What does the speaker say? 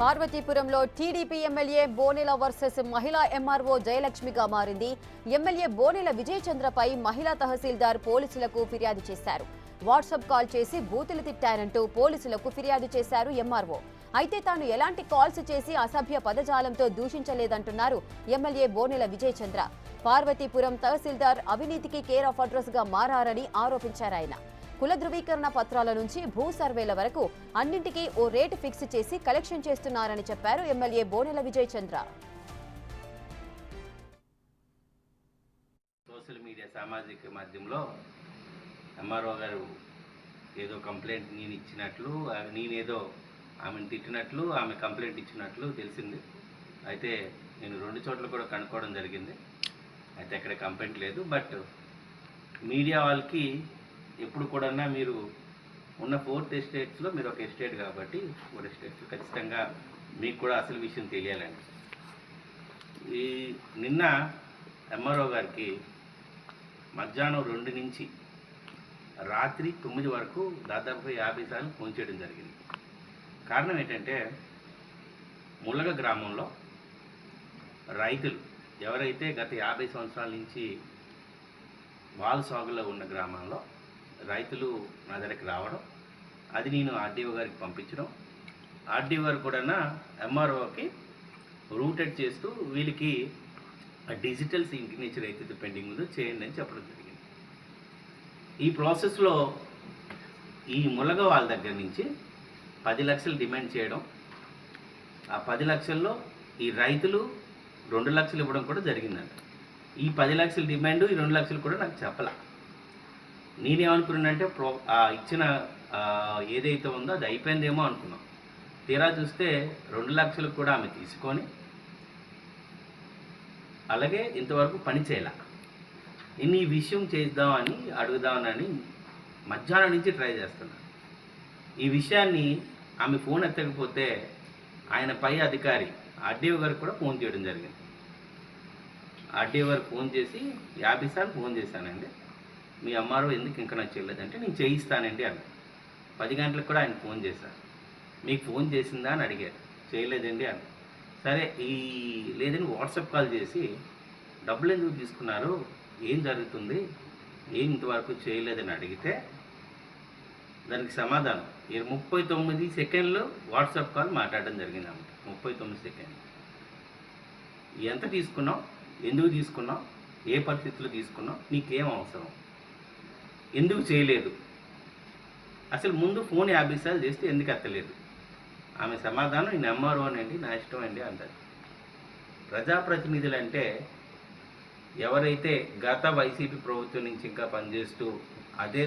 పార్వతీపురంలో TDP MLA Bonela versus మహిళా MRO జయలక్ష్మిగా మారింది. MLA Bonela విజయచంద్రపై మహిళా తహసీల్దార్ పోలీసులకు ఫిర్యాదు చేశారు. వాట్సాప్ కాల్ చేసి బూతులు తిట్టారంటూ పోలీసులకు ఫిర్యాదు చేశారు ఎంఆర్ఓ. అయితే తాను ఎలాంటి కాల్స్ చేసి అసభ్య పదజాలంతో దూషించలేదంటున్నారు ఎమ్మెల్యే బోనెల విజయచంద్ర. పార్వతీపురం తహసీల్దార్ అవినీతికి కేర్ ఆఫ్ అడ్రస్ గా మారారని ఆరోపించారాయన. కుల ధృవీకరణ పత్రాల నుంచి భూ సర్వేల వరకు అన్నింటికీ ఓ రేటు ఫిక్స్ చేసి కలెక్షన్ చేస్తున్నారని చెప్పారు MLA Bonela Vijayachandra. Social media సామాజిక మాధ్యమంలో ఎంఆర్ఓ గారు ఏదో కంప్లైంట్ నేను ఇచ్చినట్లు, నేనేదో ఆమెను తిట్టినట్లు, ఆమె కంప్లైంట్ ఇచ్చినట్లు తెలిసింది. అయితే నేను 2 చోట్ల కూడా కనుక్కోవడం జరిగింది. అయితే అక్కడ కంప్లైంట్ లేదు. బట్ మీడియా వాళ్ళకి ఎప్పుడు కూడా మీరు ఉన్న 4 ఎస్టేట్స్లో మీరు ఒక ఎస్టేట్ కాబట్టి 4 ఎస్టేట్స్ ఖచ్చితంగా మీకు కూడా అసలు విషయం తెలియాలండి. ఈ నిన్న ఎంఆర్ఓ గారికి మధ్యాహ్నం 2 నుంచి రాత్రి 9 వరకు దాదాపు 50 సార్లు ఫోన్ చేయడం జరిగింది. కారణం ఏంటంటే ములగ గ్రామంలో రైతులు ఎవరైతే గత 50 సంవత్సరాల నుంచి వాల్ సాగులో ఉన్న గ్రామంలో రైతులు నా దగ్గరికి రావడం, అది నేను ఆర్డీఓ గారికి పంపించడం, ఆర్డీఓ గారు కూడా ఎంఆర్ఓకి రూటెడ్ చేస్తూ వీళ్ళకి డిజిటల్ సిగ్నేచర్ అయితే పెండింగ్ ఉందో చేయండి అని చెప్పడం జరిగింది. ఈ ప్రాసెస్లో ఈ ములగ వాళ్ళ దగ్గర నుంచి 10 లక్షలు డిమాండ్ చేయడం, ఆ 10 లక్షల్లో ఈ రైతులు 2 లక్షలు ఇవ్వడం కూడా జరిగిందంట. ఈ 10 లక్షల డిమాండ్, ఈ 2 లక్షలు కూడా నాకు చెప్పలా. నేనేమనుకున్నానంటే ఇచ్చిన ఏదైతే ఉందో అది అయిపోయిందేమో అనుకున్నాం. తీరా చూస్తే 2 లక్షలకు కూడా ఆమె తీసుకొని అలాగే ఇంతవరకు పని చేయాల. ఈ విషయం చేద్దామని అడుగుదామని మధ్యాహ్నం నుంచి ట్రై చేస్తున్నాను. ఈ విషయాన్ని ఆమె ఫోన్ ఎత్తకపోతే ఆయన పై అధికారి ఆర్డీఓ గారికి కూడా ఫోన్ చేయడం జరిగింది. ఆర్డీఓ గారికి ఫోన్ చేసి 50 సార్లు ఫోన్ చేశానండి, మీ ఎంఆర్ఓ ఎందుకు ఇంకా నాకు చేయలేదంటే నేను చేయిస్తానండి అన్న. 10 గంటలకు కూడా ఆయన ఫోన్ చేశారు. మీకు ఫోన్ చేసిందా అని అడిగారు. చేయలేదండి అన్న. సరే లేదని వాట్సాప్ కాల్ చేసి డబ్బులు ఎందుకు తీసుకున్నారు, ఏం జరుగుతుంది, ఏం ఇంతవరకు చేయలేదని అడిగితే దానికి సమాధానం 39 సెకండ్లు వాట్సాప్ కాల్ మాట్లాడడం జరిగింది అన్నమాట. 39 సెకండ్లు. ఎంత తీసుకున్నావు, ఎందుకు తీసుకున్నావు, ఏ పరిస్థితుల్లో తీసుకున్నావు, నీకేం అవసరం, ఎందుకు చేయలేదు, అసలు ముందు ఫోన్ 50 సార్లు చేస్తే ఎందుకు ఎత్తలేదు. ఆమె సమాధానం నేను ఎంఆర్ఓ అండి, నా ఇష్టం అండి అంటారు. ప్రజాప్రతినిధులు అంటే ఎవరైతే గత వైసీపీ ప్రభుత్వం నుంచి ఇంకా పనిచేస్తూ అదే